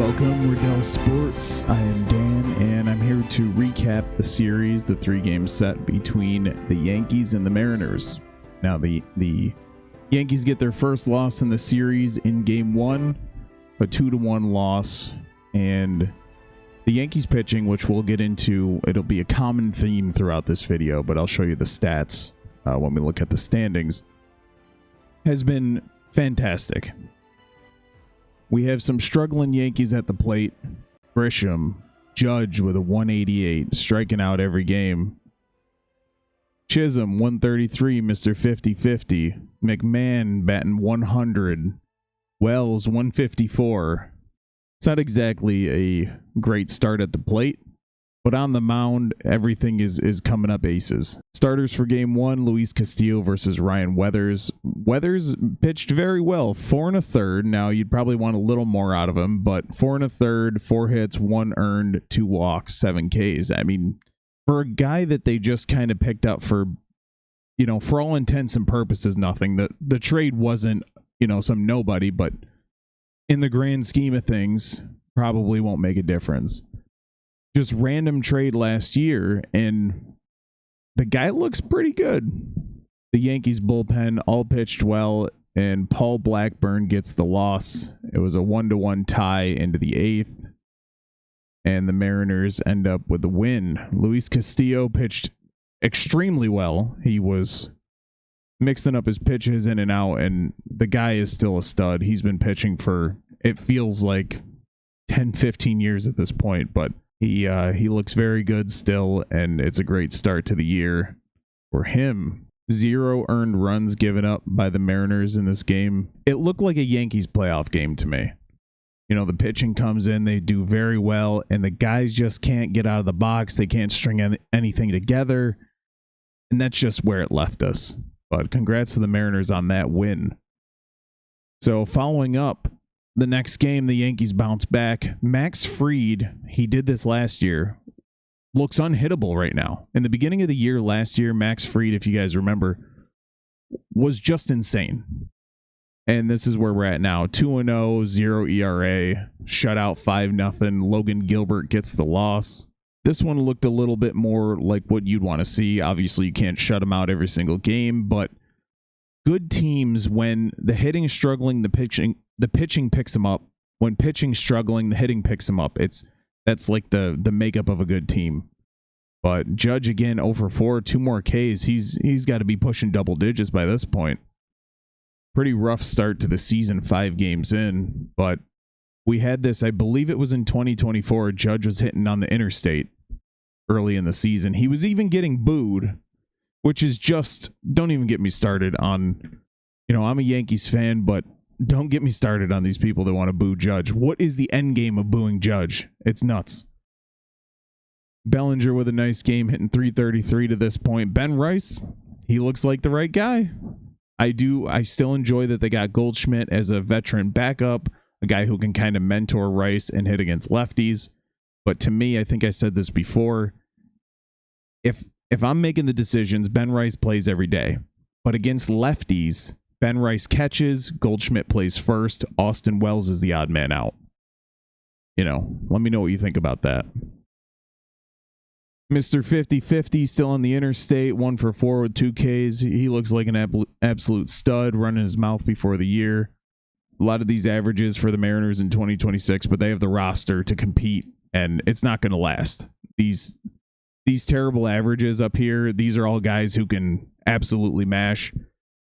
Welcome, Riddell Sports. I am Dan, and I'm here to recap the series, the three-game set between the Yankees and the Mariners. Now, the Yankees get their first loss in the series in Game 1, a 2-1 loss, and the Yankees pitching, which we'll get into, it'll be a common theme throughout this video, but I'll show you the stats when we look at the standings, has been fantastic. We have some struggling Yankees at the plate. Grisham, Judge with a 188, striking out every game. Chisholm, 133, Mr. 50-50. McMahon batting 100. Wells, 154. It's not exactly a great start at the plate, but on the mound, everything is coming up aces. Starters for Game 1, Luis Castillo versus Ryan Weathers. Weathers pitched very well, 4 1/3. Now, you'd probably want a little more out of him, but 4 1/3, 4 hits, 1 earned, 2 walks, 7 Ks. I mean, for a guy that they just kind of picked up for, for all intents and purposes, nothing. The trade wasn't, some nobody, but in the grand scheme of things, probably won't make a difference. Just random trade last year, and the guy looks pretty good. The Yankees bullpen all pitched well, and Paul Blackburn gets the loss. It was a 1-1 tie into the 8th, and the Mariners end up with the win. Luis Castillo pitched extremely well. He was mixing up his pitches in and out, and the guy is still a stud. He's been pitching for, it feels like 10, 15 years at this point, but he looks very good still, and it's a great start to the year for him. 0 earned runs given up by the Mariners in this game. It looked like a Yankees playoff game to me. The pitching comes in, they do very well, and the guys just can't get out of the box. They can't string anything together, and that's just where it left us. But congrats to the Mariners on that win. So following up, the next game, the Yankees bounce back. Max Fried, he did this last year, looks unhittable right now. In the beginning of the year last year, Max Fried, if you guys remember, was just insane. And this is where we're at now. 2-0, 0 ERA, shutout 5-0. Logan Gilbert gets the loss. This one looked a little bit more like what you'd want to see. Obviously, you can't shut them out every single game, but good teams, when the hitting is struggling, the pitching picks them up. When pitching struggling, the hitting picks them up. That's like the makeup of a good team. But Judge again, 0-4, 2 more Ks. He's got to be pushing double digits by this point. Pretty rough start to the season, 5 games in. But we had this, I believe it was in 2024. Judge was hitting on the interstate early in the season. He was even getting booed, which is just, don't even get me started on, I'm a Yankees fan, but don't get me started on these people that want to boo Judge. What is the end game of booing Judge? It's nuts. Bellinger with a nice game, hitting 333 to this point. Ben Rice, he looks like the right guy. I still enjoy that they got Goldschmidt as a veteran backup, a guy who can kind of mentor Rice and hit against lefties. But to me, I think I said this before, if I'm making the decisions, Ben Rice plays every day. But against lefties, Ben Rice catches, Goldschmidt plays first, Austin Wells is the odd man out. Let me know what you think about that. Mr. 50-50 still on the interstate, 1-for-4 with 2 Ks. He looks like an absolute stud, running his mouth before the year. A lot of these averages for the Mariners in 2026, but they have the roster to compete, and it's not going to last. These terrible averages up here, these are all guys who can absolutely mash.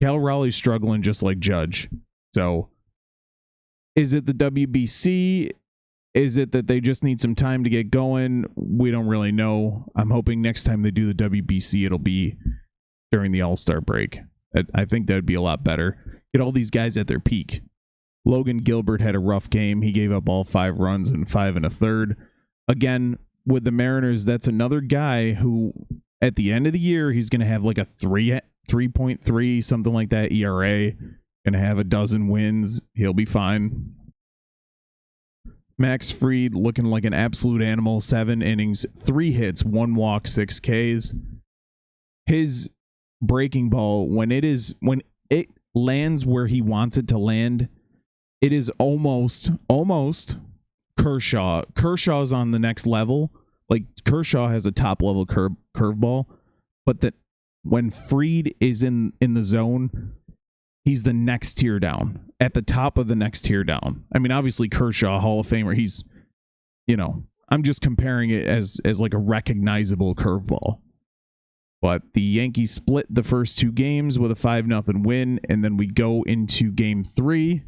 Cal Raleigh's struggling just like Judge. So, is it the WBC? Is it that they just need some time to get going? We don't really know. I'm hoping next time they do the WBC, it'll be during the All-Star break. I think that would be a lot better. Get all these guys at their peak. Logan Gilbert had a rough game. He gave up all 5 runs in 5 1/3. Again, with the Mariners, that's another guy who, at the end of the year, he's going to have like a 3.3, something like that ERA. Going to have a dozen wins. He'll be fine. Max Fried looking like an absolute animal. 7 innings, 3 hits, 1 walk, 6 Ks. His breaking ball, when it lands where he wants it to land, it is almost Kershaw. Kershaw's on the next level. Like, Kershaw has a top level curveball, but that when Fried is in the zone, he's the next tier down, at the top of the next tier down. I mean, obviously Kershaw, Hall of Famer, he's, I'm just comparing it as like a recognizable curveball. But the Yankees split the first two games with a 5-0 win, and then we go into game 3.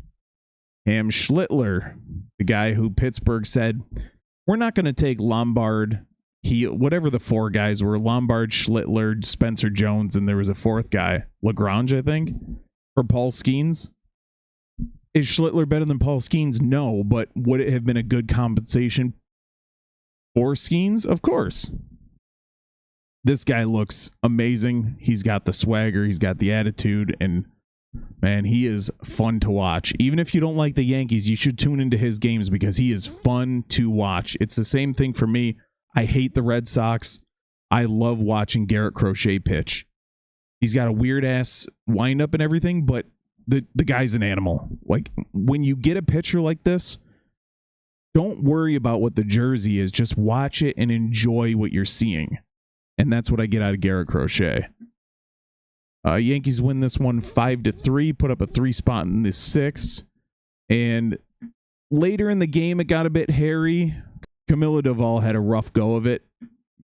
Schlittler, the guy who Pittsburgh said, we're not going to take Lombard, whatever the 4 guys were, Lombard, Schlittler, Spencer Jones, and there was a 4th guy, Lagrange, I think, for Paul Skeens. Is Schlittler better than Paul Skeens? No, but would it have been a good compensation for Skeens? Of course. This guy looks amazing. He's got the swagger, he's got the attitude, and man, he is fun to watch. Even if you don't like the Yankees, you should tune into his games because he is fun to watch. It's the same thing for me. I hate the Red Sox. I love watching Garrett Crochet pitch. He's got a weird-ass windup and everything, but the guy's an animal. Like, when you get a pitcher like this, don't worry about what the jersey is. Just watch it and enjoy what you're seeing. And that's what I get out of Garrett Crochet. Yankees win this one 5-3, put up a 3 spot in the 6th. And later in the game, it got a bit hairy. Camilo Doval had a rough go of it.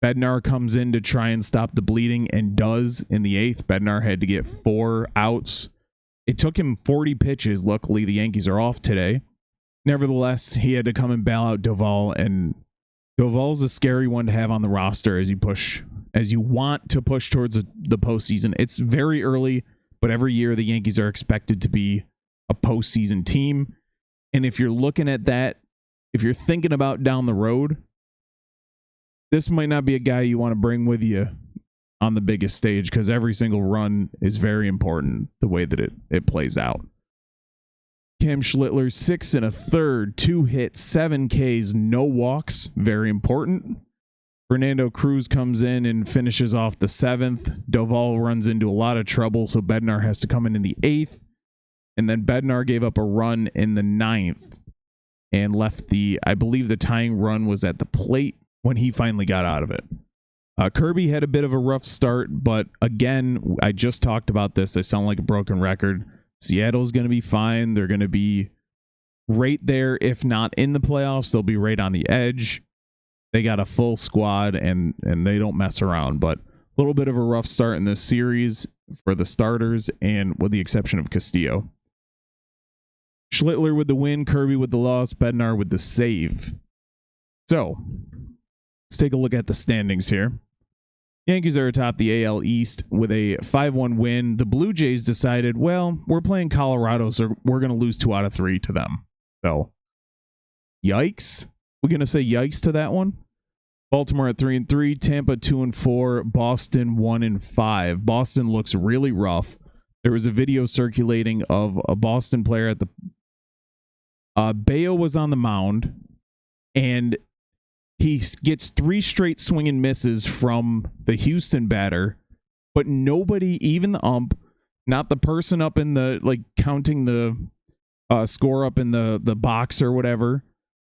Bednar comes in to try and stop the bleeding and does in the 8th. Bednar had to get 4 outs. It took him 40 pitches. Luckily, the Yankees are off today. Nevertheless, he had to come and bail out Doval, and Doval's a scary one to have on the roster as you want to push towards the postseason. It's very early, but every year the Yankees are expected to be a postseason team. And if you're looking at that, if you're thinking about down the road, this might not be a guy you want to bring with you on the biggest stage because every single run is very important the way that it plays out. Cam Schlittler, 6 1/3, 2 hits, 7 Ks, no walks. Very important. Fernando Cruz comes in and finishes off the 7th. Doval runs into a lot of trouble, so Bednar has to come in the 8th. And then Bednar gave up a run in the 9th and left I believe the tying run was at the plate when he finally got out of it. Kirby had a bit of a rough start, but again, I just talked about this. I sound like a broken record. Seattle's going to be fine. They're going to be right there. If not in the playoffs, they'll be right on the edge. They got a full squad, and they don't mess around. But a little bit of a rough start in this series for the starters, and with the exception of Castillo. Schlittler with the win, Kirby with the loss, Bednar with the save. So, let's take a look at the standings here. Yankees are atop the AL East with a 5-1 win. The Blue Jays decided, well, we're playing Colorado, so we're going to lose 2 out of 3 to them. So, yikes. We're going to say yikes to that one. Baltimore at 3-3, Tampa 2-4, Boston 1-5. Boston looks really rough. There was a video circulating of a Boston player at the Bayo was on the mound, and he gets 3 straight swing and misses from the Houston batter, but nobody, even the ump, not the person up in the, like, counting the score up in the box or whatever,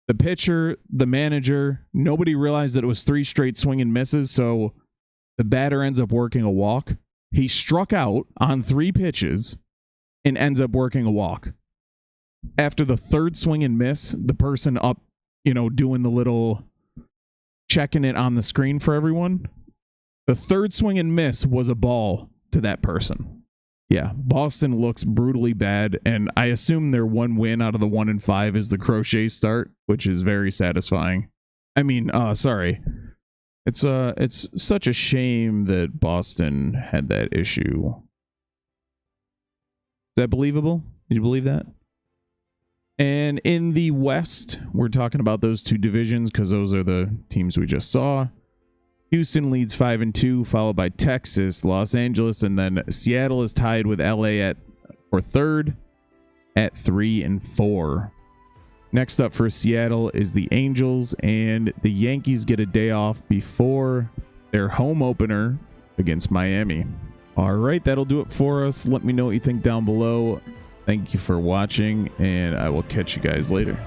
the pitcher, the manager, nobody realized that it was 3 straight swing and misses, so the batter ends up working a walk. He struck out on 3 pitches and ends up working a walk. After the 3rd swing and miss, the person up, doing the little checking it on the screen for everyone, the 3rd swing and miss was a ball to that person. Yeah, Boston looks brutally bad, and I assume their 1 win out of the 1-5 is the Crochet start, which is very satisfying. I mean, sorry. It's such a shame that Boston had that issue. Is that believable? Do you believe that? And in the West, we're talking about those 2 divisions because those are the teams we just saw. Houston leads 5-2, followed by Texas, Los Angeles, and then Seattle is tied with LA for 3rd at 3-4. Next up for Seattle is the Angels, and the Yankees get a day off before their home opener against Miami. All right, that'll do it for us. Let me know what you think down below. Thank you for watching, and I will catch you guys later.